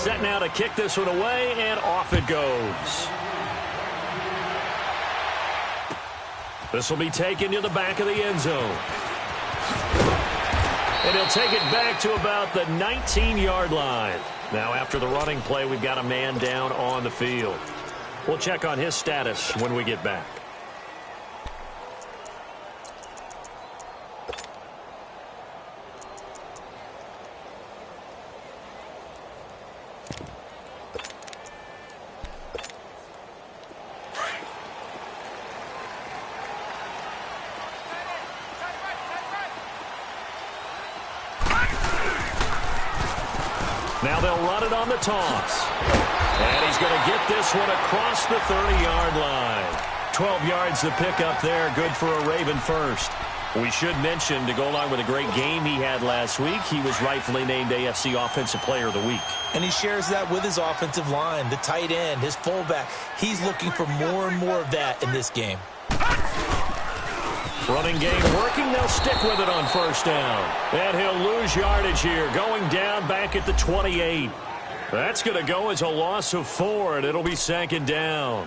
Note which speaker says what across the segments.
Speaker 1: Set now to kick this one away, and off it goes. This will be taken to the back of the end zone. And he'll take it back to about the 19-yard line. Now, after the running play, we've got a man down on the field. We'll check on his status when we get back. Now they'll run it on the toss. And he's going to get this one across the 30-yard line. 12 yards to pick up there. Good for a Raven first. We should mention, to go along with a great game he had last week, he was rightfully named AFC Offensive Player of the Week.
Speaker 2: And he shares that with his offensive line, the tight end, his fullback. He's looking for more and more of that in this game.
Speaker 1: Running game working. They'll stick with it on first down. And he'll lose yardage here, going down back at the 28. That's going to go as a loss of 4, and it'll be second down.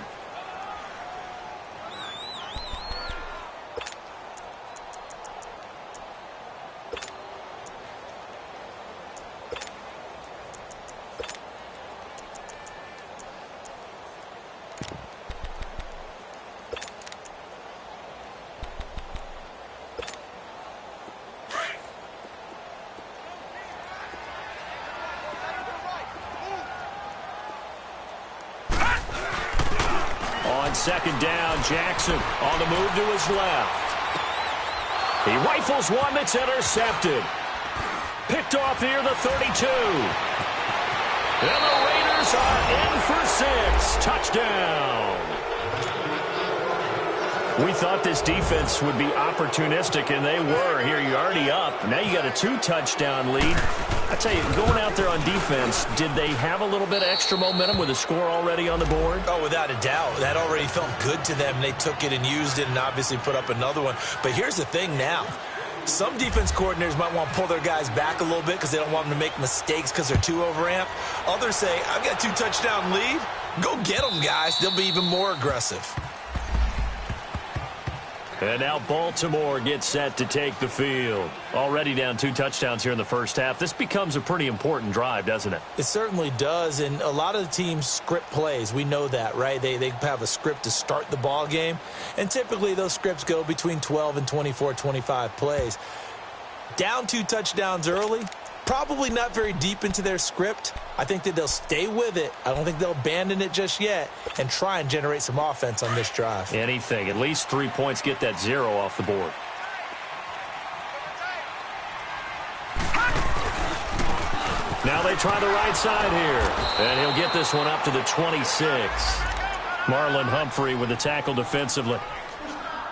Speaker 1: Second down, Jackson on the move to his left. He rifles one that's intercepted. Picked off here, the 32. And the Raiders are in for 6. Touchdown. We thought this defense would be opportunistic, and they were. Here, you're already up. Now you got a 2-touchdown lead. I tell you, going out there on defense, did they have a little bit of extra momentum with a score already on the board?
Speaker 2: Oh, without a doubt. That already felt good to them. They took it and used it and obviously put up another one. But here's the thing now. Some defense coordinators might want to pull their guys back a little bit because they don't want them to make mistakes because they're too overamped. Others say, I've got a 2-touchdown lead. Go get them, guys. They'll be even more aggressive.
Speaker 1: And now Baltimore gets set to take the field. Already down 2 touchdowns here in the first half. This becomes a pretty important drive, doesn't it?
Speaker 2: It certainly does, and a lot of the teams script plays. We know that, right? They have a script to start the ball game, and typically those scripts go between 12 and 24, 25 plays. Down 2 touchdowns early, probably not very deep into their script. I think that they'll stay with it. I don't think they'll abandon it just yet and try and generate some offense on this drive.
Speaker 1: Anything. At least 3 points, get that 0 off the board. Now they try the right side here. And he'll get this one up to the 26. Marlon Humphrey with the tackle defensively.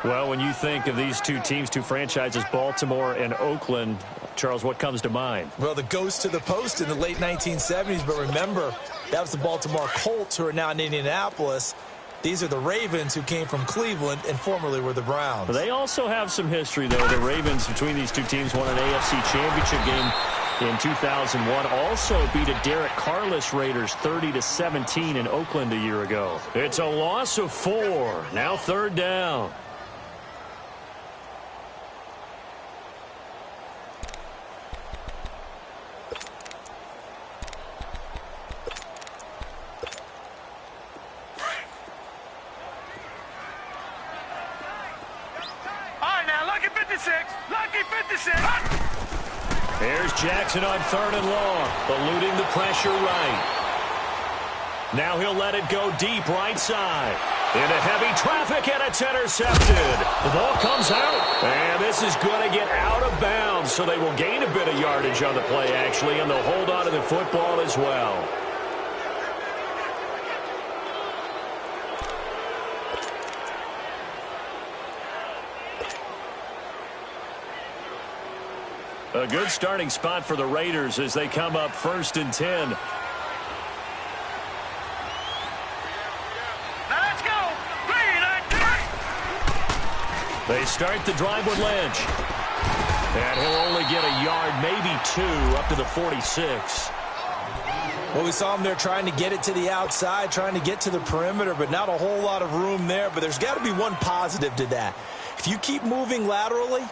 Speaker 1: Well, when you think of these two teams, two franchises, Baltimore and Oakland, Charles, what comes to mind?
Speaker 2: Well, the ghost to the post in the late 1970s, but remember, that was the Baltimore Colts, who are now in Indianapolis. These are the Ravens, who came from Cleveland and formerly were the Browns.
Speaker 1: They also have some history, though. The Ravens, between these two teams, won an AFC championship game in 2001. Also beat a Derek Carless Raiders 30-17 in Oakland a year ago. It's a loss of 4. Now third down. Here's Jackson on 3rd and long, eluding the pressure right. Now he'll let it go deep right side. Into heavy traffic, and it's intercepted. The ball comes out, and this is going to get out of bounds, so they will gain a bit of yardage on the play, actually, and they'll hold on to the football as well. A good starting spot for the Raiders as they come up 1st and 10.
Speaker 3: Now let's go. 3, 9, 2.
Speaker 1: They start the drive with Lynch. And he'll only get a yard, maybe 2, up to the 46.
Speaker 2: Well, we saw him there trying to get it to the outside, trying to get to the perimeter, but not a whole lot of room there. But there's got to be one positive to that. If you keep moving laterally,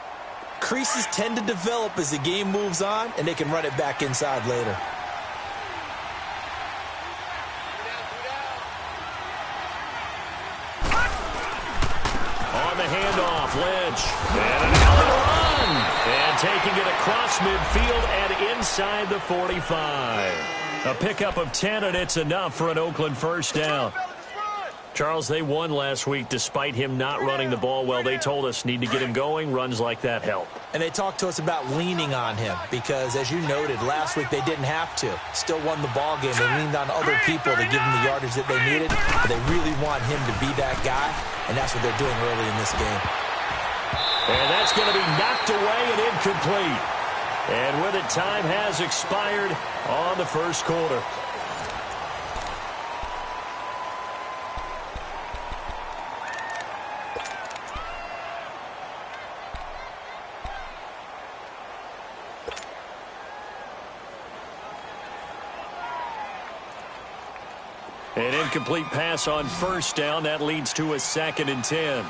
Speaker 2: creases tend to develop as the game moves on, and they can run it back inside later.
Speaker 1: On the handoff, Lynch. And an alley run. And taking it across midfield and inside the 45. A pickup of 10, and it's enough for an Oakland first down. Charles, they won last week despite him not running the ball well. They told us need to get him going. Runs like that help.
Speaker 2: And they talked to us about leaning on him because, as you noted, last week they didn't have to. Still won the ball game. They leaned on other people to give them the yardage that they needed. But they really want him to be that guy, and that's what they're doing early in this game.
Speaker 1: And that's going to be knocked away and incomplete. And with it, time has expired on the first quarter. An incomplete pass on first down. That leads to a 2nd and 10.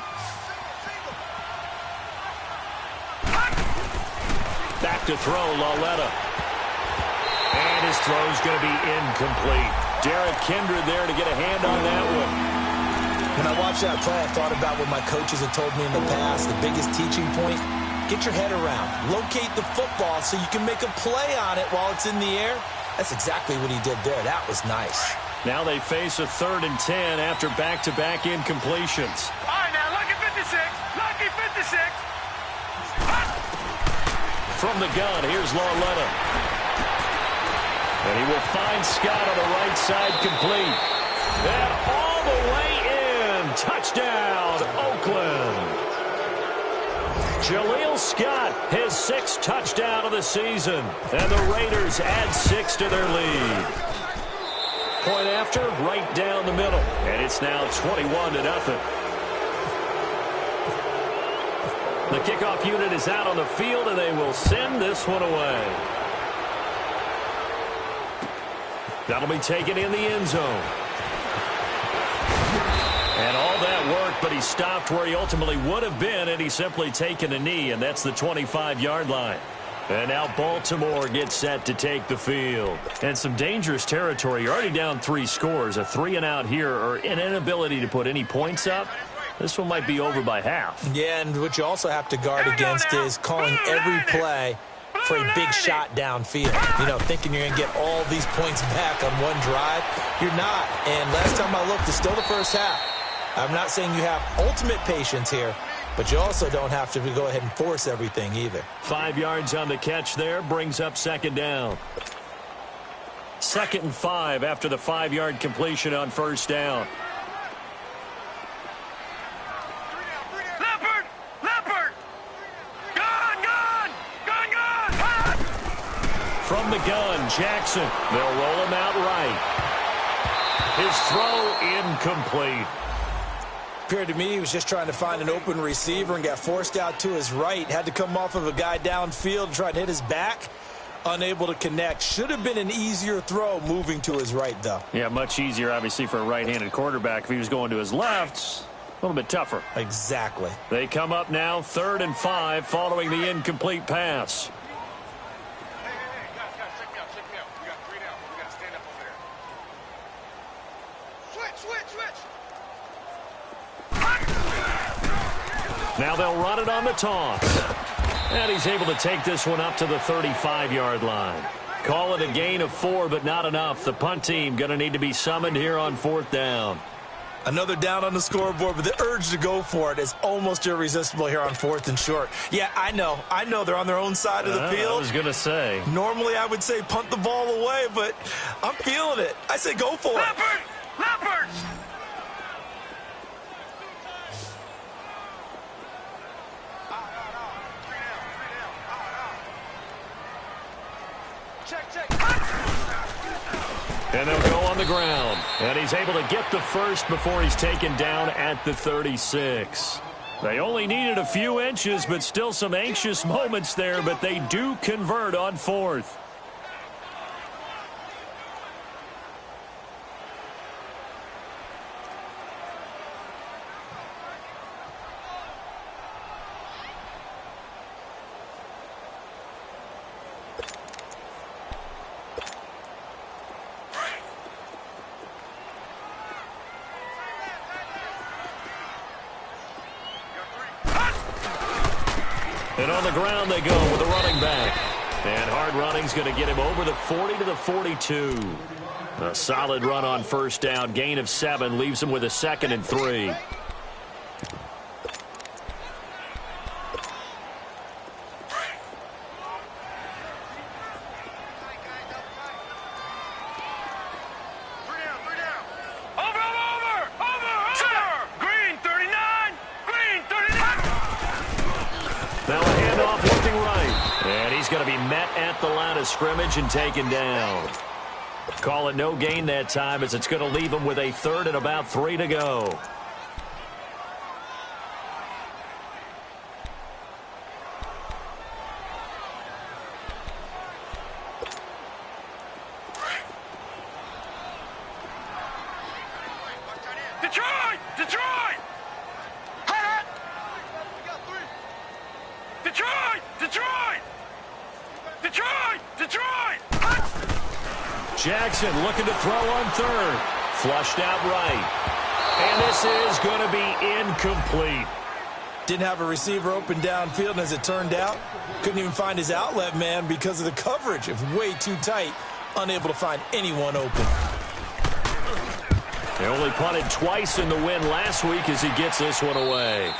Speaker 1: Back to throw, Lawletta. And his throw's going to be incomplete. Derek Kindred there to get a hand on that one.
Speaker 2: When I watched that play, I thought about what my coaches had told me in the past. The biggest teaching point, get your head around. Locate the football so you can make a play on it while it's in the air. That's exactly what he did there. That was nice.
Speaker 1: Now they face a 3rd and 10 after back-to-back incompletions.
Speaker 3: All right, now, lucky 56. Lucky 56.
Speaker 1: From the gun, here's Lawletta. And he will find Scott on the right side, complete. And all the way in. Touchdown, Oakland. Jaleel Scott, his 6th touchdown of the season. And the Raiders add 6 to their lead. Point after, right down the middle. And it's now 21-0. The kickoff unit is out on the field, and they will send this one away. That'll be taken in the end zone. And all that work, but he stopped where he ultimately would have been, and he's simply taken a knee, and that's the 25-yard line. And now Baltimore gets set to take the field. And some dangerous territory. You're already down 3 scores. A 3-and-out here, or an inability to put any points up. This one might be over by half.
Speaker 2: Yeah, and what you also have to guard against is calling every play for a big shot downfield. You know, thinking you're going to get all these points back on one drive. You're not. And last time I looked, it's still the first half. I'm not saying you have ultimate patience here, but you also don't have to go ahead and force everything either.
Speaker 1: 5 yards on the catch there, brings up 2nd down. 2nd and 5 after the 5-yard completion on first down.
Speaker 3: Leopard! Gun!
Speaker 1: From the gun, Jackson. They'll roll him out right. His throw incomplete.
Speaker 2: Appeared to me he was just trying to find an open receiver and got forced out to his right. Had to come off of a guy downfield, try to hit his back. Unable to connect. Should have been an easier throw moving to his right, though.
Speaker 1: Yeah, much easier, obviously, for a right-handed quarterback. If he was going to his left, a little bit tougher.
Speaker 2: Exactly.
Speaker 1: They come up now, 3rd and 5, following the incomplete pass.
Speaker 3: Guys, check me out. We got 3 down. We got to stand up over there. Switch.
Speaker 1: Now they'll run it on the toss. And he's able to take this one up to the 35-yard line. Call it a gain of 4, but not enough. The punt team going to need to be summoned here on 4th down.
Speaker 2: Another down on the scoreboard, but the urge to go for it is almost irresistible here on 4th and short. Yeah, I know they're on their own side of the field.
Speaker 1: I was going to say.
Speaker 2: Normally I would say punt the ball away, but I'm feeling it. I say go for it.
Speaker 3: Leopard! Check.
Speaker 1: And they'll go on the ground. And he's able to get the first before he's taken down at the 36. They only needed a few inches, but still some anxious moments there, but they do convert on 4th. And on the ground they go with the running back. And hard running's going to get him over the 40 to the 42. A solid run on first down. Gain of 7 leaves him with a 2nd and 3. Now a handoff looking right. And he's going to be met at the line of scrimmage and taken down. Call it no gain that time as it's going to leave him with a 3rd and about 3 to go.
Speaker 3: Detroit! Detroit! Detroit! Detroit! Detroit! Detroit!
Speaker 1: Jackson looking to throw on 3rd. Flushed out right. And this is going to be incomplete.
Speaker 2: Didn't have a receiver open downfield, and as it turned out, couldn't even find his outlet man because of the coverage. It was way too tight, unable to find anyone open.
Speaker 1: They only punted twice in the win last week as he gets this one away.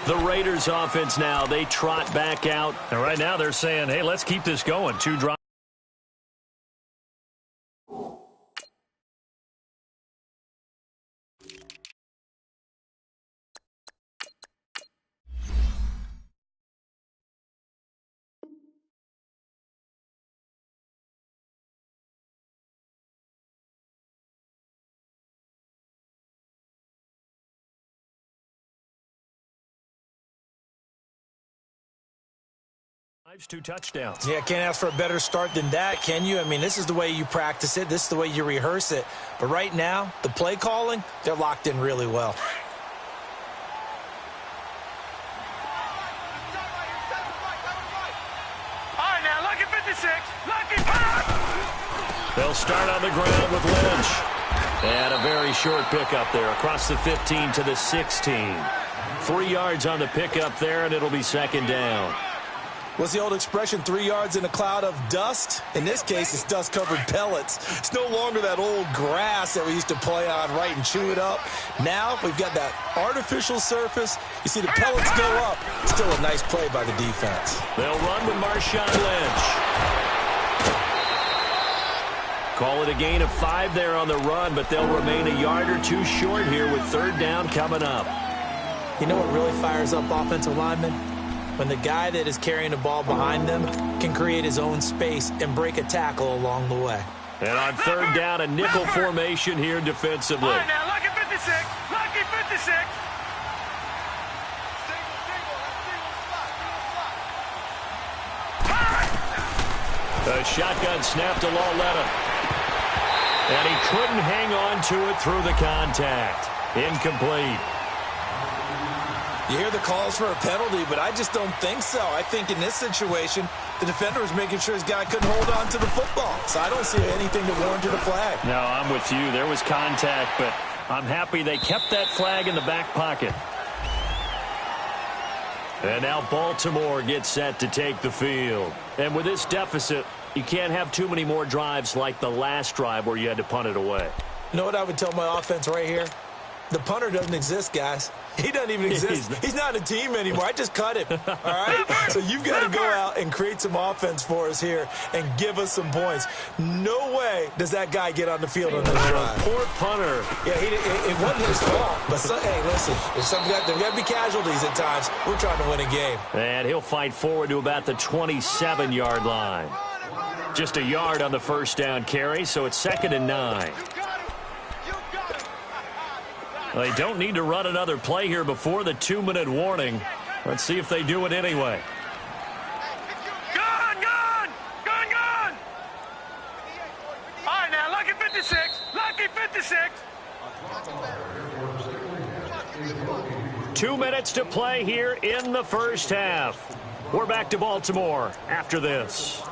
Speaker 1: The Raiders offense now, they trot back out. And right now they're saying, hey, let's keep this going. 2 drives. Two touchdowns.
Speaker 2: Yeah, can't ask for a better start than that, can you? I mean, this is the way you practice it. This is the way you rehearse it. But right now, the play calling, they're locked in really well.
Speaker 3: All right, now, lucky 56. Lucky pass!
Speaker 1: They'll start on the ground with Lynch. And a very short pickup there across the 15 to the 16. 3 yards on the pickup there, and it'll be 2nd down.
Speaker 2: What's the old expression, 3 yards in a cloud of dust? In this case, it's dust-covered pellets. It's no longer that old grass that we used to play on, right, and chew it up. Now we've got that artificial surface. You see the pellets go up. Still a nice play by the defense.
Speaker 1: They'll run with Marshawn Lynch. Call it a gain of 5 there on the run, but they'll remain a yard or 2 short here with 3rd down coming up.
Speaker 2: You know what really fires up offensive linemen? When the guy that is carrying the ball behind them can create his own space and break a tackle along the way.
Speaker 1: And on 3rd down, a nickel formation here defensively.
Speaker 3: All right, now, lucky 56. Lucky 56.
Speaker 1: A shotgun snap to Lawletta. And he couldn't hang on to it through the contact. Incomplete.
Speaker 2: You hear the calls for a penalty, but I just don't think so. I think in this situation, the defender was making sure his guy couldn't hold on to the football. So I don't see anything that warranted a flag.
Speaker 1: No, I'm with you. There was contact, but I'm happy they kept that flag in the back pocket. And now Baltimore gets set to take the field. And with this deficit, you can't have too many more drives like the last drive where you had to punt it away.
Speaker 2: You know what I would tell my offense right here? The punter doesn't exist, guys. He doesn't even exist. He's not a team anymore. I just cut him, all right? So you've got to go out and create some offense for us here and give us some points. No way does that guy get on the field on this drive.
Speaker 1: Poor punter.
Speaker 2: Yeah, it wasn't his fault. But, hey, listen, there's got to be casualties at times. We're trying to win a game.
Speaker 1: And he'll fight forward to about the 27-yard line. Just a yard on the first down carry, so it's 2nd and 9. They don't need to run another play here before the 2-minute warning. Let's see if they do it anyway.
Speaker 3: Gun, gun! Gun, gun! All right, now, lucky 56. Lucky 56.
Speaker 1: 2 minutes to play here in the first half. We're back to Baltimore after this.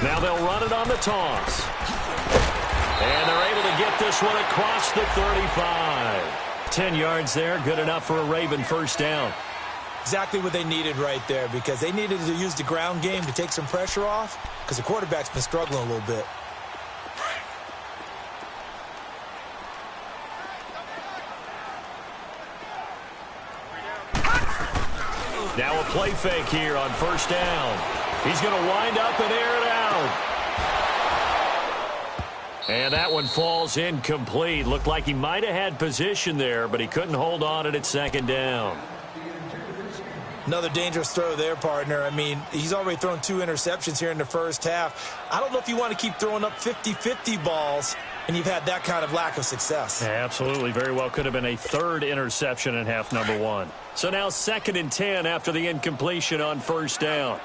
Speaker 1: Now they'll run it on the toss. And they're able to get this one across the 35. 10 yards there, good enough for a Raven first down.
Speaker 2: Exactly what they needed right there, because they needed to use the ground game to take some pressure off, because the quarterback's been struggling a little bit.
Speaker 1: Now a play fake here on first down. He's going to wind up and air it out. And that one falls incomplete. Looked like he might have had position there, but he couldn't hold on at second down.
Speaker 2: Another dangerous throw there, partner. I mean, he's already thrown 2 interceptions here in the first half. I don't know if you want to keep throwing up 50-50 balls, and you've had that kind of lack of success.
Speaker 1: Yeah, absolutely. Very well could have been a 3rd interception in half number 1. So now 2nd and 10 after the incompletion on first down.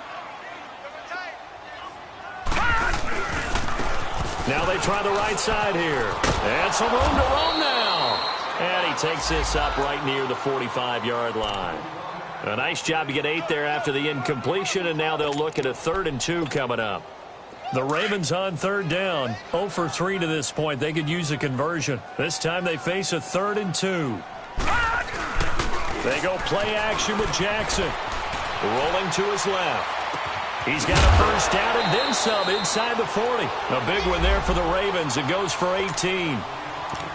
Speaker 1: Now they try the right side here. And some room to roam now. And he takes this up right near the 45-yard line. A nice job to get 8 there after the incompletion, and now they'll look at a 3rd and 2 coming up. The Ravens on 3rd down. 0 for 3 to this point. They could use a conversion. This time they face a 3rd and 2. They go play action with Jackson. Rolling to his left. He's got a first down and then some inside the 40. A big one there for the Ravens. It goes for 18.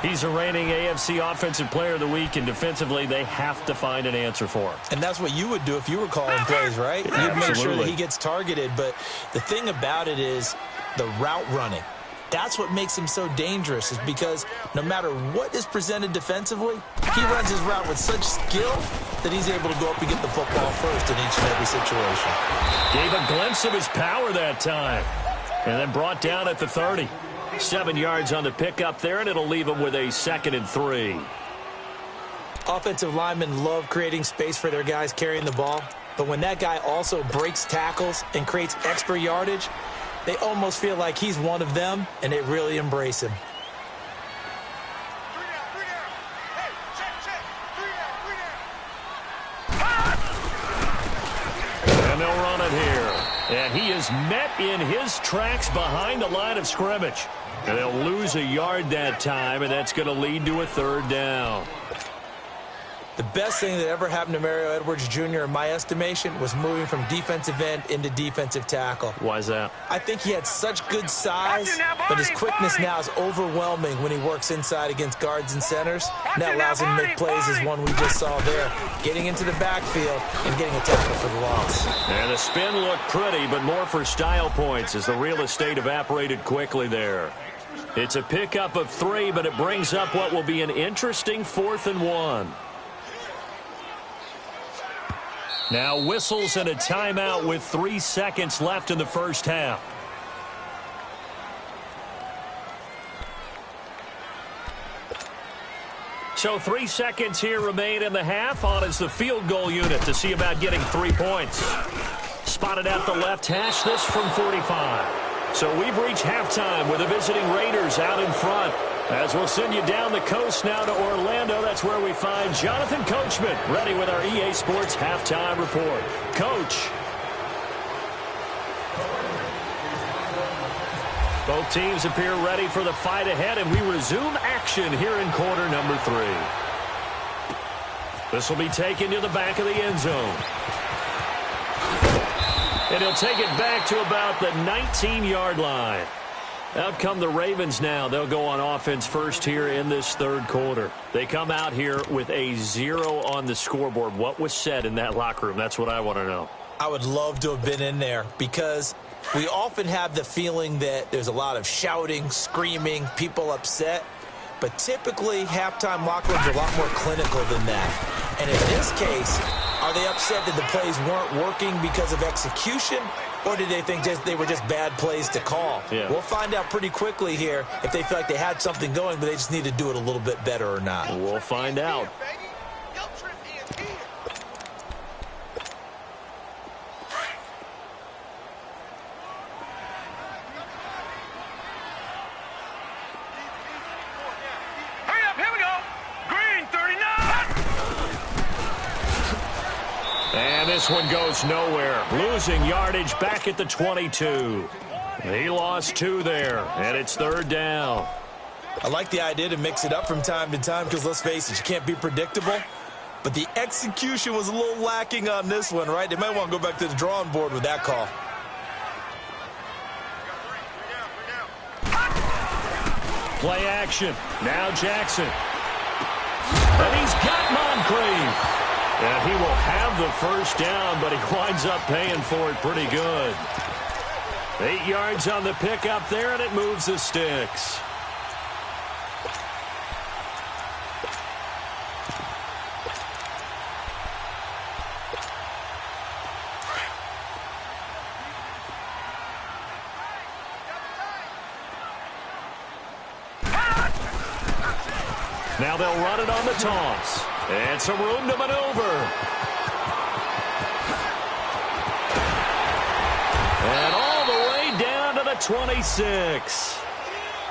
Speaker 1: He's a reigning AFC Offensive Player of the Week, and defensively they have to find an answer for him.
Speaker 2: And that's what you would do if you were calling plays, right? You'd make sure that he gets targeted. But the thing about it is the route running. That's what makes him so dangerous, is because no matter what is presented defensively, he runs his route with such skill that he's able to go up and get the football first in each and every situation.
Speaker 1: Gave a glimpse of his power that time, and then brought down at the 30. 7 yards on the pickup there, and it'll leave him with a 2nd and 3.
Speaker 2: Offensive linemen love creating space for their guys carrying the ball, but when that guy also breaks tackles and creates extra yardage, they almost feel like he's one of them, and they really embrace him.
Speaker 1: And they'll run it here. And he is met in his tracks behind the line of scrimmage. And they'll lose a yard that time, and that's going to lead to a 3rd down.
Speaker 2: The best thing that ever happened to Mario Edwards Jr., in my estimation, was moving from defensive end into defensive tackle.
Speaker 1: Why is that?
Speaker 2: I think he had such good size, but his quickness now is overwhelming when he works inside against guards and centers. And that allows him to make plays as one we just saw there, getting into the backfield and getting a tackle for the loss.
Speaker 1: And the spin looked pretty, but more for style points as the real estate evaporated quickly there. It's a pickup of 3, but it brings up what will be an interesting 4th and 1. Now whistles and a timeout with 3 seconds left in the first half. So 3 seconds here remain in the half. On is the field goal unit to see about getting 3 points. Spotted at the left hash, this from 45. So we've reached halftime with the visiting Raiders out in front. As we'll send you down the coast now to Orlando, that's where we find Jonathan Coachman, ready with our EA Sports Halftime Report. Coach. Both teams appear ready for the fight ahead, and we resume action here in quarter number 3. This will be taken to the back of the end zone. And he'll take it back to about the 19-yard line. Out come the Ravens now. They'll go on offense first here in this 3rd quarter. They come out here with a 0 on the scoreboard. What was said in that locker room? That's what I want to know.
Speaker 2: I would love to have been in there, because we often have the feeling that there's a lot of shouting, screaming, people upset. But typically, halftime locker rooms are a lot more clinical than that. And in this case, are they upset that the plays weren't working because of execution, or did they think they were just bad plays to call?
Speaker 1: Yeah.
Speaker 2: We'll find out pretty quickly here if they feel like they had something going, but they just need to do it a little bit better or not.
Speaker 1: We'll find out. And this one goes nowhere. Losing yardage back at the 22. He lost 2 there, and it's 3rd down.
Speaker 2: I like the idea to mix it up from time to time because, let's face it, you can't be predictable. But the execution was a little lacking on this one, right? They might want to go back to the drawing board with that call.
Speaker 1: Play action. Now Jackson. And he's got Moncrief. And he will have the first down, but he winds up paying for it pretty good. 8 yards on the pickup there, and it moves the sticks. Now they'll run it on the toss. And some room to maneuver. And all the way down to the 26.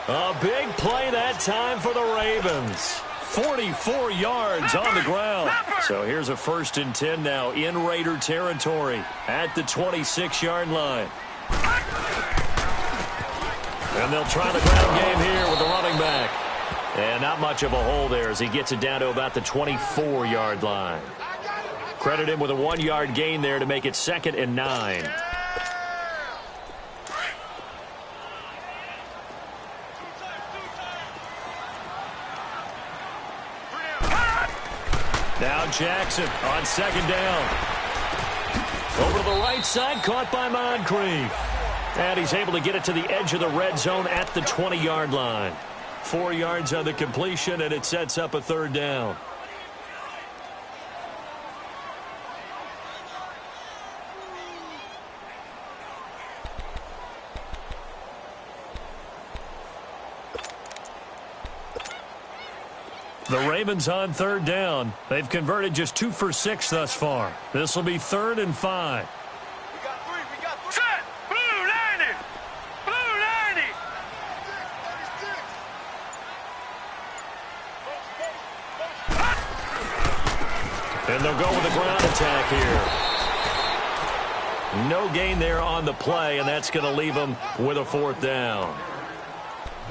Speaker 1: A big play that time for the Ravens. 44 yards on the ground. So here's a 1st and 10 now in Raider territory at the 26-yard line. And they'll try the ground game here with the running back. And not much of a hole there as he gets it down to about the 24-yard line. Credit him with a 1-yard gain there to make it 2nd and 9. Now Jackson on 2nd down. Over to the right side, caught by Moncrief. And he's able to get it to the edge of the red zone at the 20-yard line. 4 yards on the completion, and it sets up a 3rd down. The Ravens on 3rd down. They've converted just 2 for 6 thus far. This will be 3rd and 5.
Speaker 3: Set! Blue 90! Blue 90!
Speaker 1: And they'll go with the ground attack here. No gain there on the play, and that's going to leave them with a 4th down.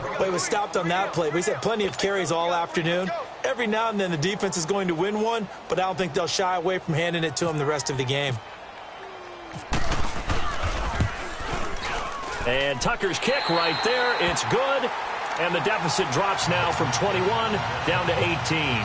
Speaker 2: Well, he was stopped on that play, but he's had plenty of carries all afternoon. Every now and then the defense is going to win one, but I don't think they'll shy away from handing it to him the rest of the game.
Speaker 1: And Tucker's kick right there. It's good. And the deficit drops now from 21 down to 18.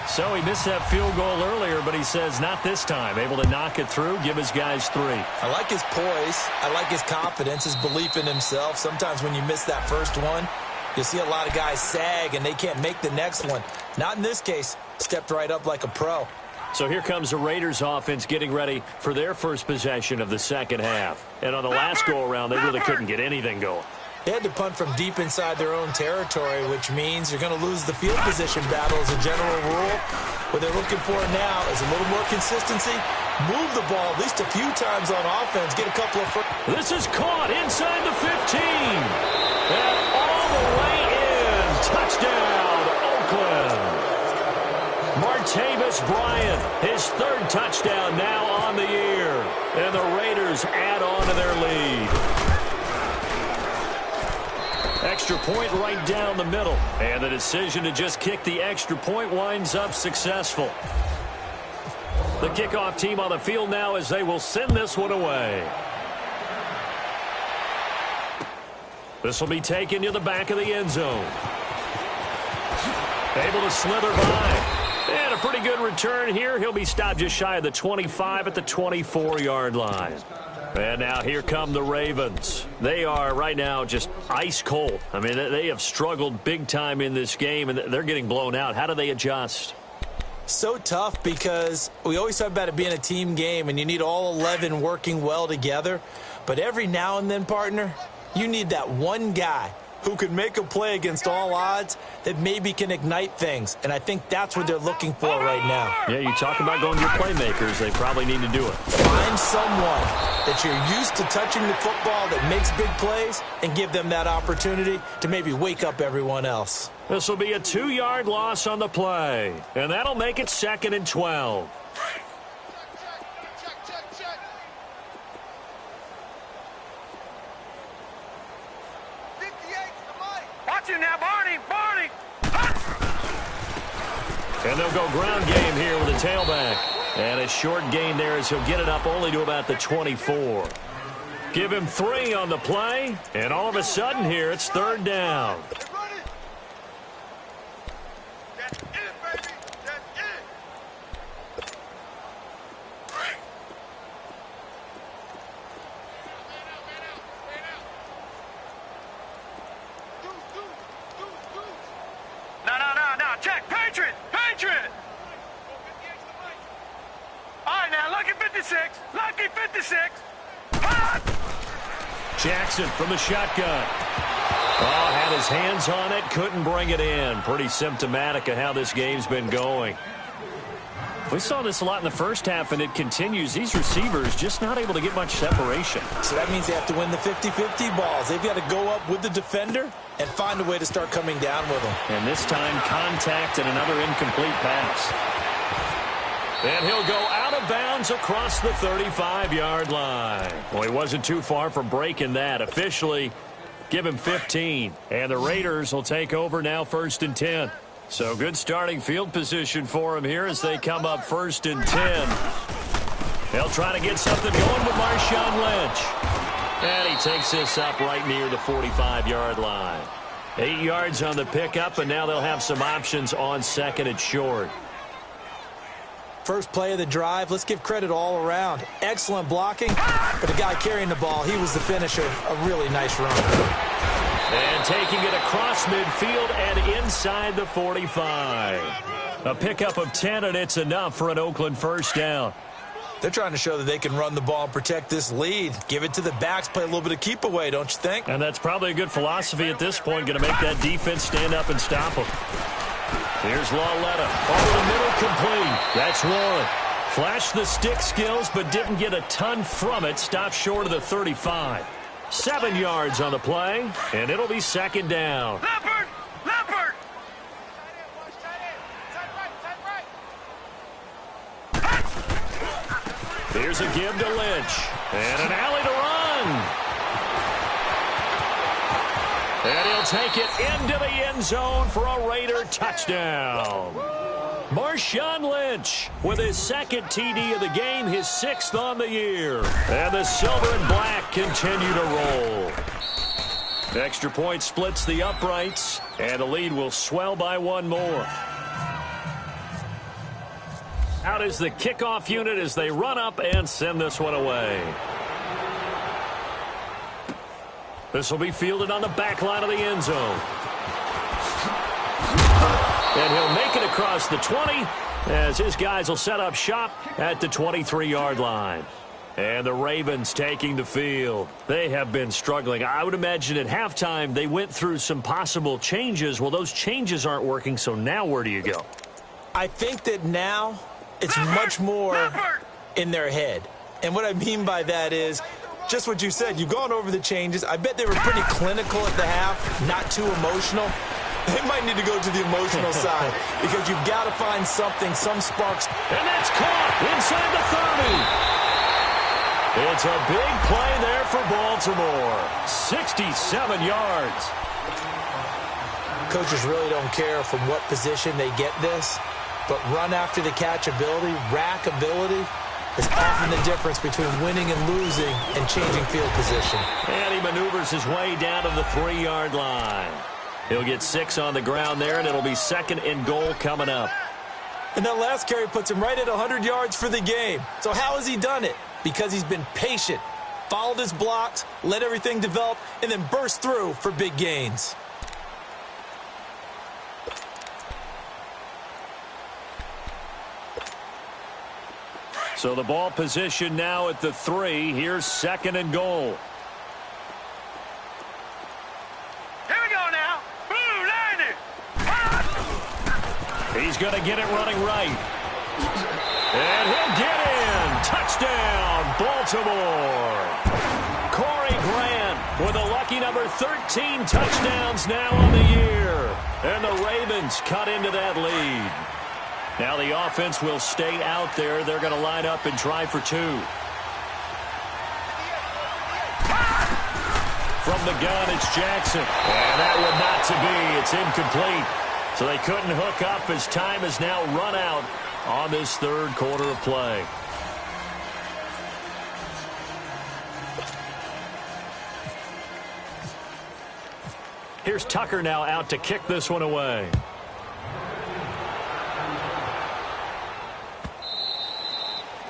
Speaker 1: So he missed that field goal earlier, but he says not this time. Able to knock it through, give his guys 3.
Speaker 2: I like his poise. I like his confidence, his belief in himself. Sometimes when you miss that first one, you'll see a lot of guys sag and they can't make the next one. Not in this case. Stepped right up like a pro.
Speaker 1: So here comes the Raiders offense getting ready for their first possession of the 2nd half. And on the last go-around, they really couldn't get anything going.
Speaker 2: They had to punt from deep inside their own territory, which means you're going to lose the field position battle as a general rule. What they're looking for now is a little more consistency. Move the ball at least a few times on offense. Get a couple of...
Speaker 1: This is caught inside the 15. And all the way in. Touchdown, Oakland. Martavis Bryant, his 3rd touchdown now on the year. And the Raiders add on to their lead. Extra point right down the middle. And the decision to just kick the extra point winds up successful. The kickoff team on the field now as they will send this one away. This will be taken to the back of the end zone. Able to slither by. And a pretty good return here. He'll be stopped just shy of the 25 at the 24-yard line. And now here come the Ravens. They are right now just ice cold. I mean, they have struggled big time in this game, and they're getting blown out. How do they adjust?
Speaker 2: So tough because we always talk about it being a team game, and you need all 11 working well together. But every now and then, partner, you need that one guy who can make a play against all odds that maybe can ignite things. And I think that's what they're looking for right now.
Speaker 1: Yeah, you talk about going to your playmakers. They probably need to do it.
Speaker 2: Find someone that you're used to touching the football that makes big plays and give them that opportunity to maybe wake up everyone else.
Speaker 1: This will be a 2-yard loss on the play. And that'll make it 2nd and 12.
Speaker 3: got you now, Barney. Barney.
Speaker 1: And they'll go ground game here with a tailback. And a short gain there as he'll get it up only to about the 24. Give him 3 on the play, and all of a sudden here it's 3rd down.
Speaker 3: That's it, baby. That's it. No. Check. Patriot. Patriot. All right, now, lucky 56. Lucky 56.
Speaker 1: Jackson from the shotgun. Oh, had his hands on it, couldn't bring it in. Pretty symptomatic of how this game's been going. We saw this a lot in the first half, and it continues. These receivers just not able to get much separation.
Speaker 2: So that means they have to win the 50-50 balls. They've got to go up with the defender and find a way to start coming down with them.
Speaker 1: And this time, contact and another incomplete pass. And he'll go out of bounds across the 35-yard line. Well, he wasn't too far from breaking that. Officially, give him 15. And the Raiders will take over now 1st and 10. So good starting field position for him here as they come up 1st and 10. They'll try to get something going with Marshawn Lynch. And he takes this up right near the 45-yard line. 8 yards on the pickup, and now they'll have some options on 2nd and short.
Speaker 2: First play of the drive, let's give credit all around. Excellent blocking, but the guy carrying the ball, he was the finisher. A really nice run.
Speaker 1: And taking it across midfield and inside the 45. A pickup of 10, and it's enough for an Oakland 1st down.
Speaker 2: They're trying to show that they can run the ball and protect this lead. Give it to the backs, play a little bit of keep away, don't you think?
Speaker 1: And that's probably a good philosophy at this point, going to make that defense stand up and stop them. Here's Lawletta. Over the middle, complete. That's Warren. Flashed the stick skills, but didn't get a ton from it. Stopped short of the 35. 7 yards on the play, and it'll be 2nd down.
Speaker 3: Leopard! Leopard!
Speaker 1: Here's a give to Lynch. And an alley to run. And he'll take it into the end zone for a Raider touchdown. Marshawn Lynch with his 2nd TD of the game, his 6th on the year. And the silver and black continue to roll. Extra point splits the uprights, and the lead will swell by 1 more. Out is the kickoff unit as they run up and send this one away. This will be fielded on the back line of the end zone. And he'll make it across the 20 as his guys will set up shop at the 23-yard line. And the Ravens taking the field. They have been struggling. I would imagine at halftime they went through some possible changes. Well, those changes aren't working, so now where do you go?
Speaker 2: I think that now it's much more in their head. And what I mean by that is just what you said. You've gone over the changes. I bet they were pretty clinical at the half, not too emotional. They might need to go to the emotional side because you've got to find something, some sparks.
Speaker 1: And that's caught inside the 30. It's a big play there for Baltimore. 67 yards.
Speaker 2: Coaches really don't care from what position they get this, but run after the catch ability, rack ability, is often the difference between winning and losing and changing field position.
Speaker 1: And he maneuvers his way down to the 3-yard line. He'll get 6 on the ground there, and it'll be 2nd and goal coming up.
Speaker 2: And that last carry puts him right at 100 yards for the game. So how has he done it? Because he's been patient, followed his blocks, let everything develop, and then burst through for big gains.
Speaker 1: So the ball position now at the 3. Here's 2nd and goal.
Speaker 3: Here we go now. Boom, landed.
Speaker 1: He's going to get it running right. And he'll get in. Touchdown, Baltimore. Corey Grant with a lucky number 13 touchdowns now on the year. And the Ravens cut into that lead. Now the offense will stay out there. They're going to line up and try for 2. from the gun, it's Jackson. And that one not to be. It's incomplete. So they couldn't hook up as time has now run out on this third quarter of play. Here's Tucker now out to kick this one away.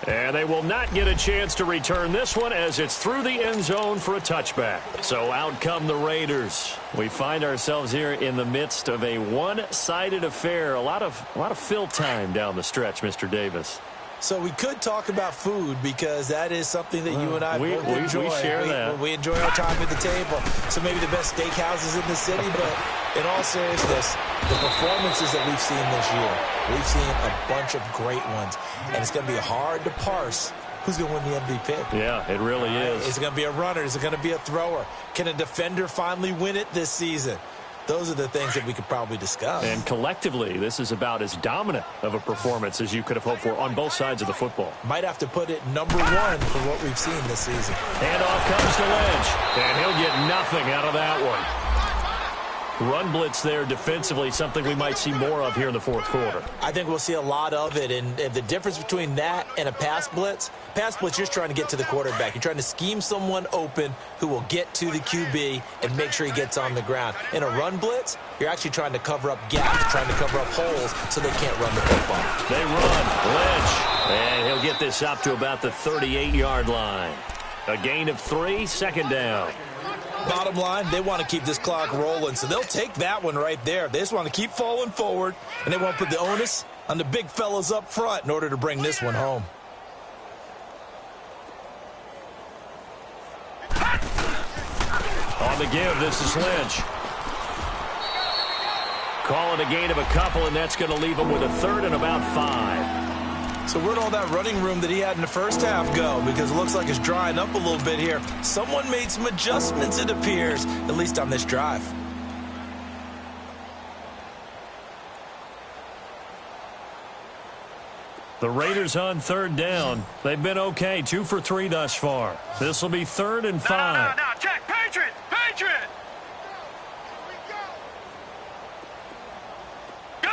Speaker 1: And they will not get a chance to return this one as it's through the end zone for a touchback. So out come the Raiders. We find ourselves here in the midst of a one-sided affair. A lot of fill time down the stretch, Mr. Davis.
Speaker 2: So we could talk about food because that is something that you and I both enjoy.
Speaker 1: We share that.
Speaker 2: We enjoy our time at the table. So maybe the best steakhouses in the city, but in all seriousness, the performances that we've seen this year, we've seen a bunch of great ones. And it's going to be hard to parse who's going to win the MVP.
Speaker 1: Yeah, it really is.
Speaker 2: Is it going to be a runner? Is it going to be a thrower? Can a defender finally win it this season? Those are the things that we could probably discuss.
Speaker 1: And collectively, this is about as dominant of a performance as you could have hoped for on both sides of the football.
Speaker 2: Might have to put it #1 for what we've seen this season.
Speaker 1: And off comes to Lynch. And he'll get nothing out of that one. Run blitz there defensively, something we might see more of here in the fourth quarter.
Speaker 2: I think we'll see a lot of it, and the difference between that and a pass blitz, you're just trying to get to the quarterback. You're trying to scheme someone open who will get to the QB and make sure he gets on the ground. In a run blitz, you're actually trying to cover up gaps, trying to cover up holes so they can't run the football.
Speaker 1: They run. Lynch. And he'll get this up to about the 38-yard line. A gain of 3, second down.
Speaker 2: Bottom line, they want to keep this clock rolling, so they'll take that one right there. They just want to keep falling forward, and they won't put the onus on the big fellas up front in order to bring this one home.
Speaker 1: On the give, this is Lynch. Calling a gain of a couple, and that's going to leave him with a third and about 5.
Speaker 2: So where'd all that running room that he had in the first half go? Because it looks like it's drying up a little bit here. Someone made some adjustments, it appears, at least on this drive.
Speaker 1: The Raiders on third down. They've been okay, 2 for 3 thus far. This will be 3rd and 5.
Speaker 3: No, check. Patriot! Patriot! Gun!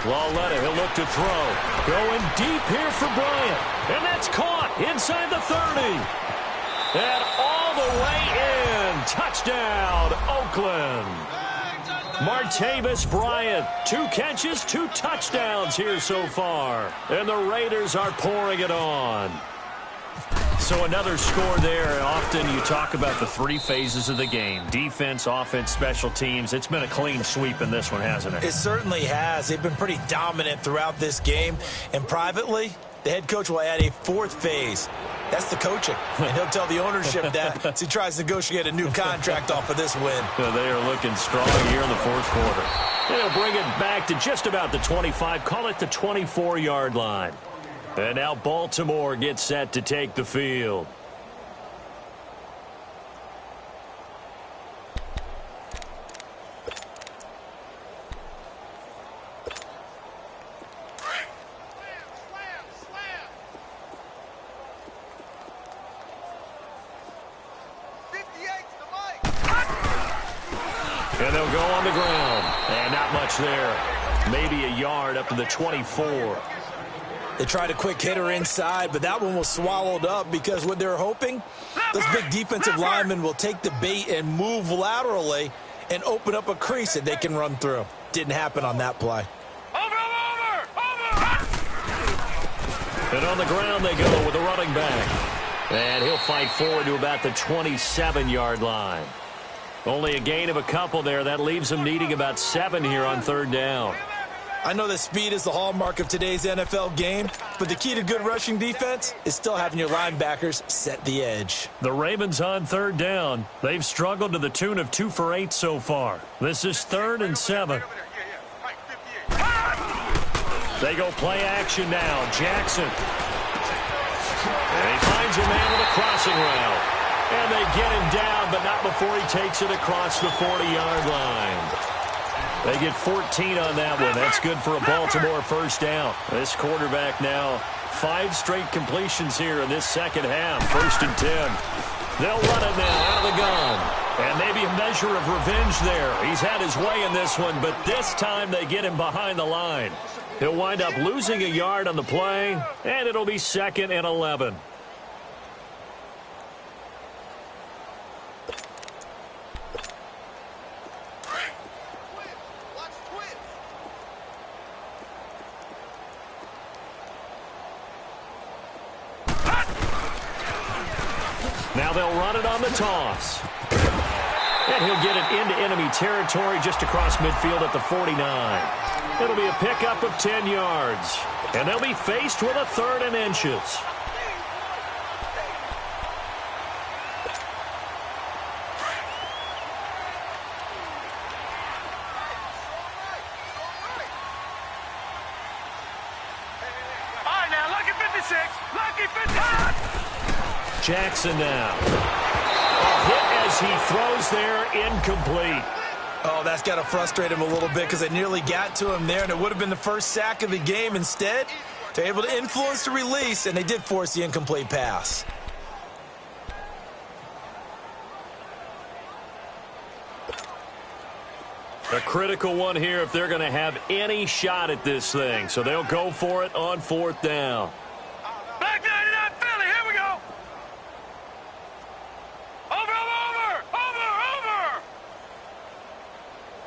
Speaker 1: Lauletta, he'll look to throw. Going deep here for Bryant. And that's caught inside the 30. And all the way in. Touchdown, Oakland. Martavis Bryant, 2 catches, 2 touchdowns here so far. And the Raiders are pouring it on. So another score there. Often you talk about the 3 phases of the game. Defense, offense, special teams. It's been a clean sweep in this one, hasn't it?
Speaker 2: It certainly has. They've been pretty dominant throughout this game. And privately, the head coach will add a 4th phase. That's the coaching. And he'll tell the ownership that as he tries to negotiate a new contract off of this win.
Speaker 1: They are looking strong here in the fourth quarter. They'll bring it back to just about the 25. Call it the 24-yard line. And now Baltimore gets set to take the field. And they'll go on the ground. And not much there. Maybe a yard up to the 24.
Speaker 2: They tried a quick hitter inside, but that one was swallowed up because what they're hoping, those big defensive linemen will take the bait and move laterally and open up a crease that they can run through. Didn't happen on that play.
Speaker 3: Over!
Speaker 1: And on the ground they go with the running back. And he'll fight forward to about the 27-yard line. Only a gain of a couple there. That leaves them needing about 7 here on third down.
Speaker 2: I know that speed is the hallmark of today's NFL game, but the key to good rushing defense is still having your linebackers set the edge.
Speaker 1: The Ravens on third down. They've struggled to the tune of 2 for 8 so far. This is 3rd and 7. They go play action now. Jackson. And he finds a man with a crossing route. And they get him down, but not before he takes it across the 40-yard line. They get 14 on that one. That's good for a Baltimore first down. This quarterback now 5 straight completions here in this second half. 1st and 10. They'll run it now out of the gun. And maybe a measure of revenge there. He's had his way in this one, but this time they get him behind the line. He'll wind up losing a yard on the play, and it'll be 2nd and 11. Now they'll run it on the toss. And he'll get it into enemy territory just across midfield at the 49. It'll be a pickup of 10 yards. And they'll be faced with a 3rd and inches.
Speaker 3: All right, now, lucky 56. Lucky 56.
Speaker 1: Jackson now. A hit as he throws there, incomplete.
Speaker 2: Oh, that's got to frustrate him a little bit because they nearly got to him there, and it would have been the first sack of the game. Instead, they're able to influence the release, and they did force the incomplete pass.
Speaker 1: A critical one here if they're going to have any shot at this thing. So they'll go for it on 4th down.
Speaker 3: Black 99 Philly, here we go. Over.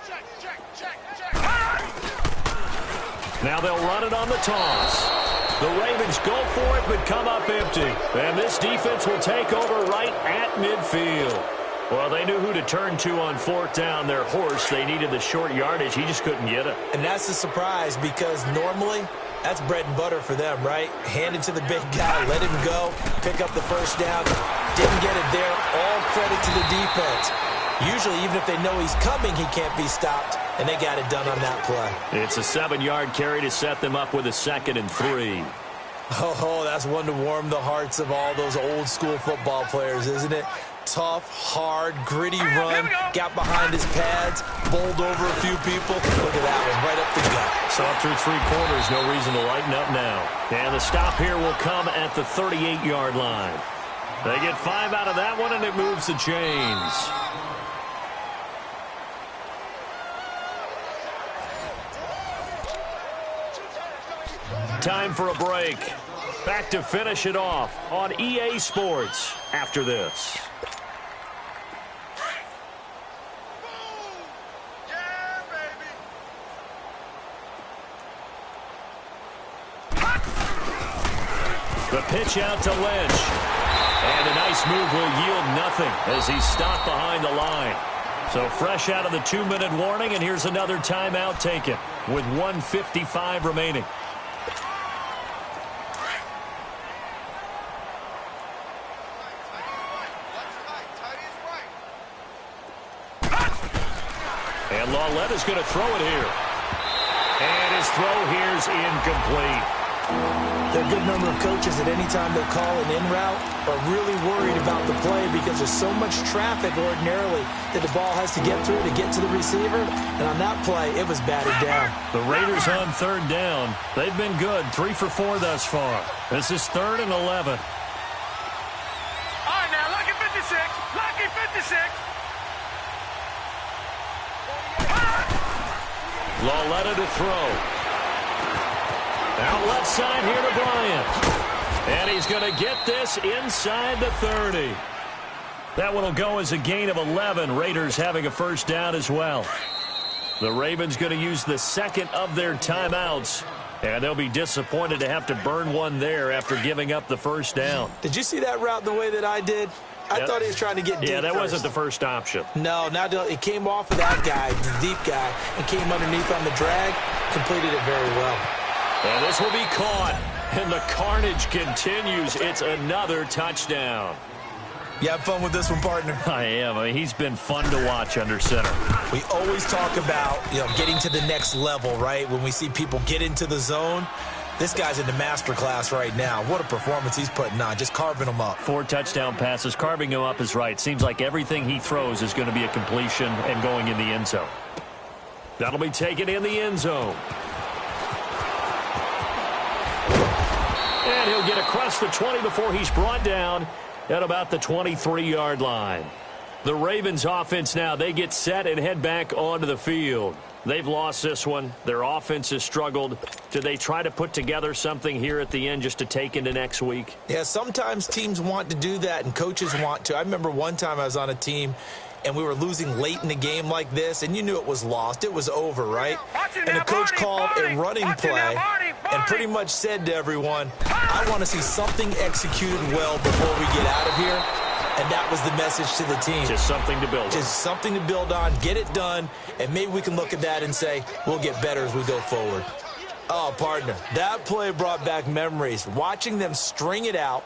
Speaker 3: Check.
Speaker 1: Now they'll run it on the toss. The Ravens go for it but come up empty. And this defense will take over right at midfield. Well, they knew who to turn to on 4th down. Their horse, they needed the short yardage. He just couldn't get it.
Speaker 2: And that's a surprise because normally that's bread and butter for them, right? Hand it to the big guy, let him go, pick up the first down. Didn't get it there. All credit to the defense. Usually, even if they know he's coming, he can't be stopped, and they got it done on that play.
Speaker 1: It's a 7-yard carry to set them up with a 2nd and 3.
Speaker 2: Oh, that's one to warm the hearts of all those old-school football players, isn't it? Tough, hard, gritty run, got behind his pads, bowled over a few people. Look at that one, right up the gut.
Speaker 1: Saw through 3 quarters, no reason to lighten up now. And the stop here will come at the 38-yard line. They get 5 out of that one, and it moves the chains. Time for a break. Back to finish it off on EA Sports after this. The pitch out to Lynch. And a nice move will yield nothing as he's stopped behind the line. So fresh out of the 2-minute warning, and here's another timeout taken with 1:55 remaining. And LaLette is going to throw it here. And his throw here's incomplete.
Speaker 2: There are a good number of coaches at any time they call an in route are really worried about the play because there's so much traffic ordinarily that the ball has to get through to get to the receiver. And on that play, it was batted down.
Speaker 1: The Raiders on 3rd down. They've been good, 3 for 4 thus far. This is 3rd and 11.
Speaker 3: All right, now, lucky 56. Lucky 56.
Speaker 1: LaLette to throw. Out left side here to Bryant. And he's going to get this inside the 30. That one will go as a gain of 11. Raiders having a first down as well. The Ravens going to use the 2nd of their timeouts. And they'll be disappointed to have to burn one there after giving up the first down.
Speaker 2: Did you see that route the way that I did? I thought he was trying to get deep.
Speaker 1: Yeah, that
Speaker 2: first.
Speaker 1: wasn't the first option.
Speaker 2: No, it came off of that guy, the deep guy, and came underneath on the drag. Completed it very well.
Speaker 1: And this will be caught. And the carnage continues. It's another touchdown.
Speaker 2: You have fun with this one, partner?
Speaker 1: I am. I mean, he's been fun to watch under center.
Speaker 2: We always talk about, getting to the next level, right? When we see people get into the zone. This guy's in the master class right now. What a performance he's putting on, just carving them up.
Speaker 1: 4 touchdown passes. Carving him up is right. Seems like everything he throws is going to be a completion and going in the end zone. That'll be taken in the end zone. And he'll get across the 20 before he's brought down at about the 23-yard line. The Ravens offense now, they get set and head back onto the field. They've lost this one. Their offense has struggled. Do they try to put together something here at the end just to take into next week?
Speaker 2: Yeah, sometimes teams want to do that and coaches want to. I remember one time I was on a team and we were losing late in the game like this, and you knew it was lost. It was over, right? And the coach called a running play and pretty much said to everyone, I want to see something executed well before we get out of here. And that was the message to the team.
Speaker 1: Just something to build on.
Speaker 2: Just something to build on, get it done, and maybe we can look at that and say, we'll get better as we go forward. Oh, partner, that play brought back memories. Watching them string it out,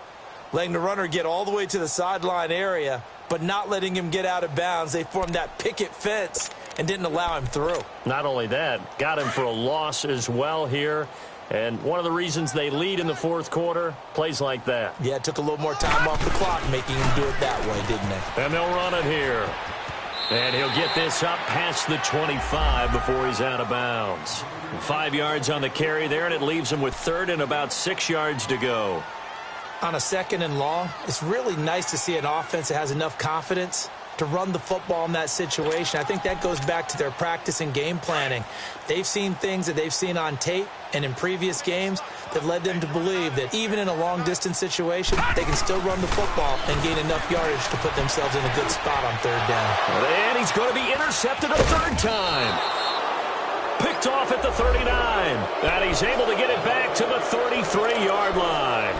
Speaker 2: letting the runner get all the way to the sideline area, but not letting him get out of bounds. They formed that picket fence and didn't allow him through.
Speaker 1: Not only that, got him for a loss as well here. And one of the reasons they lead in the fourth quarter, plays like that.
Speaker 2: Yeah, it took a little more time off the clock, making him do it that way, didn't they?
Speaker 1: And they'll run it here. And he'll get this up past the 25 before he's out of bounds. 5 yards on the carry there, and it leaves him with third and about 6 yards to go.
Speaker 2: On a second and long, it's really nice to see an offense that has enough confidence to run the football in that situation. I think that goes back to their practice and game planning. They've seen things that they've seen on tape and in previous games that led them to believe that even in a long-distance situation, they can still run the football and gain enough yardage to put themselves in a good spot on third down.
Speaker 1: And he's going to be intercepted a third time. Picked off at the 39. And he's able to get it back to the 33-yard line.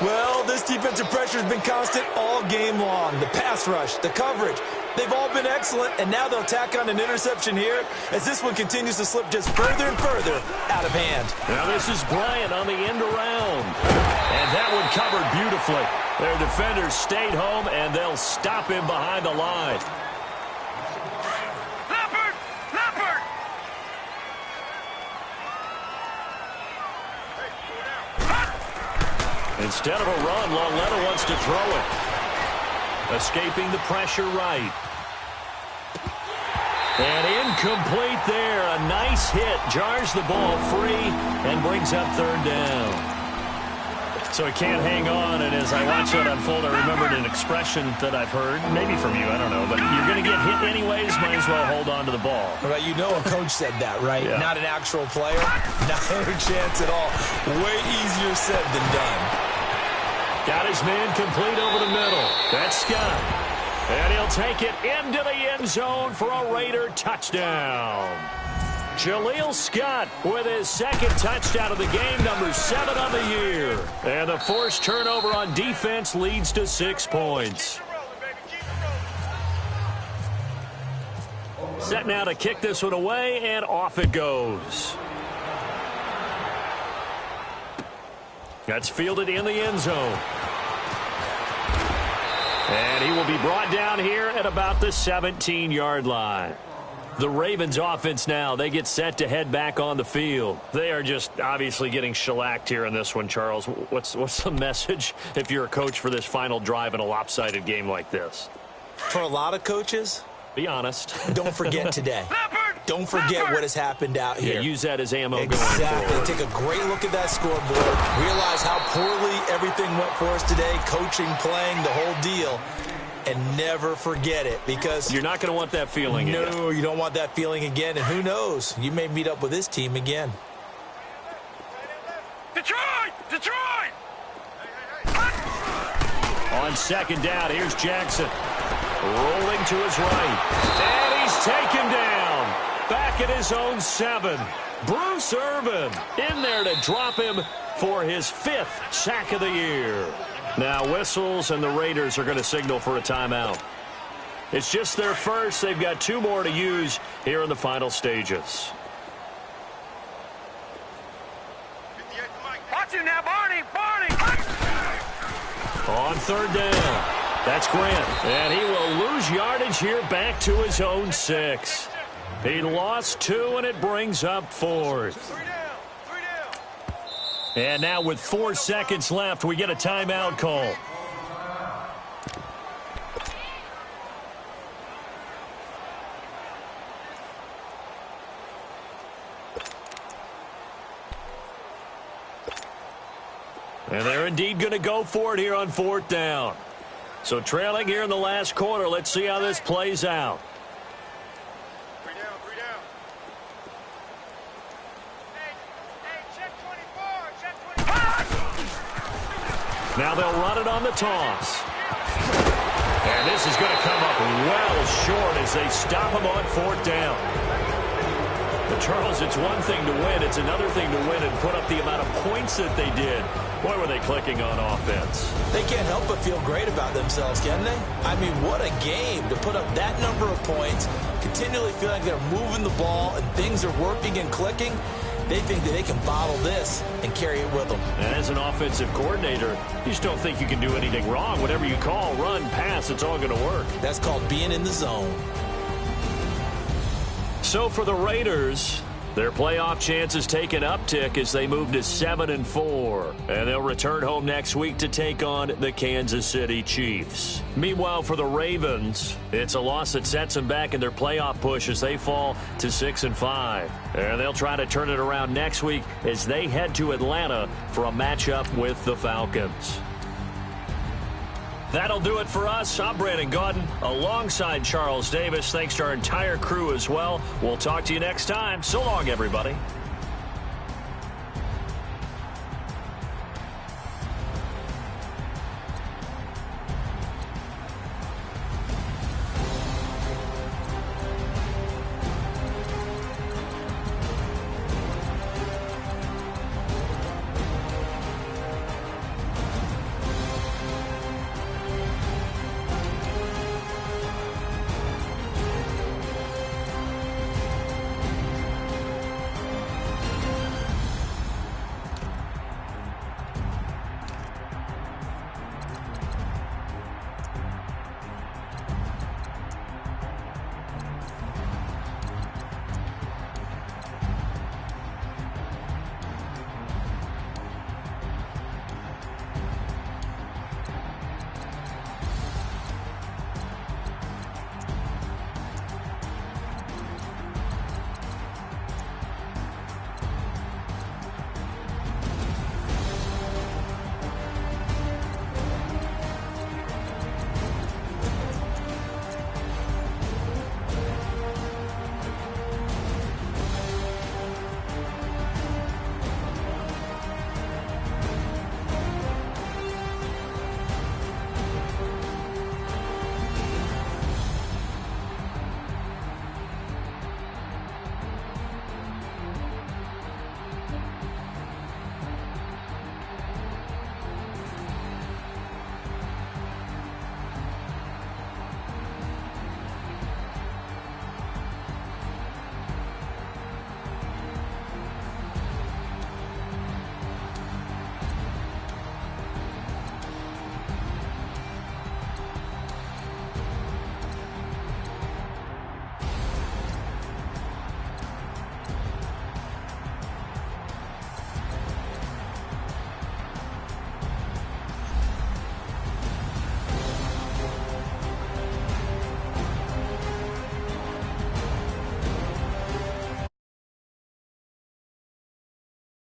Speaker 2: Well, this defensive pressure has been constant all game long. The pass rush, the coverage, they've all been excellent, and now they'll tack on an interception here as this one continues to slip just further and further out of hand.
Speaker 1: Now this is Bryant on the end around. And that one covered beautifully. Their defenders stayed home, and they'll stop him behind the line. Instead of a run, Longletto wants to throw it. Escaping the pressure right. And incomplete there. A nice hit. Jars the ball free and brings up third down. So he can't hang on, and as I watch that unfold, I remembered an expression that I've heard, maybe from you, I don't know, but you're going to get hit anyways, might as well hold on to the ball.
Speaker 2: Right, you know a coach said that, right?
Speaker 1: Yeah.
Speaker 2: Not an actual player. Not a chance at all. Way easier said than done.
Speaker 1: Got his man complete over the middle. That's Scott. And he'll take it into the end zone for a Raider touchdown. Jaleel Scott with his second touchdown of the game, number 7 on the year. And the forced turnover on defense leads to 6 points. Set now to kick this one away, and off it goes. That's fielded in the end zone. And he will be brought down here at about the 17-yard line. The Ravens offense now, they get set to head back on the field. They are just obviously getting shellacked here in this one, Charles. What's the message if you're a coach for this final drive in a lopsided game like this?
Speaker 2: For a lot of coaches,
Speaker 1: be honest.
Speaker 2: Don't forget today. Don't forget what has happened out here.
Speaker 1: Yeah, use that as ammo going
Speaker 2: exactly.
Speaker 1: forward.
Speaker 2: Take a great look at that scoreboard. Realize how poorly everything went for us today. Coaching, playing, the whole deal. And never forget it, because
Speaker 1: you're not going to want that feeling again.
Speaker 2: No, you don't want that feeling again. And who knows? You may meet up with this team again.
Speaker 3: Detroit! Detroit!
Speaker 1: On second down, here's Jackson. Rolling to his right. And he's taken down. Back at his own 7. Bruce Irvin in there to drop him for his 5th sack of the year. Now whistles, and the Raiders are going to signal for a timeout. It's just their first. They've got 2 more to use here in the final stages.
Speaker 3: Watch him now, Barney! Barney!
Speaker 1: On third down, that's Grant. And he will lose yardage here back to his own 6. He lost 2, and it brings up 4th. And now with 4 seconds left, we get a timeout call. And they're indeed going to go for it here on 4th down. So trailing here in the last quarter. Let's see how this plays out.
Speaker 3: 3 down, 3 down. Hey, check 24, check 24.
Speaker 1: Now they'll run it on the toss. And this is going to come up well short as they stop him on 4th down. But Charles, it's one thing to win. It's another thing to win and put up the amount of points that they did. Boy, were they clicking on offense.
Speaker 2: They can't help but feel great about themselves, can they? I mean, what a game to put up that number of points, continually feeling like they're moving the ball and things are working and clicking. They think that they can bottle this and carry it with them.
Speaker 1: And as an offensive coordinator, you just don't think you can do anything wrong. Whatever you call, run, pass, it's all going to work.
Speaker 2: That's called being in the zone.
Speaker 1: So for the Raiders, their playoff chances take an uptick as they move to 7-4. And they'll return home next week to take on the Kansas City Chiefs. Meanwhile, for the Ravens, it's a loss that sets them back in their playoff push as they fall to 6-5. And they'll try to turn it around next week as they head to Atlanta for a matchup with the Falcons. That'll do it for us. I'm Brandon Gaudin alongside Charles Davis. Thanks to our entire crew as well. We'll talk to you next time. So long, everybody.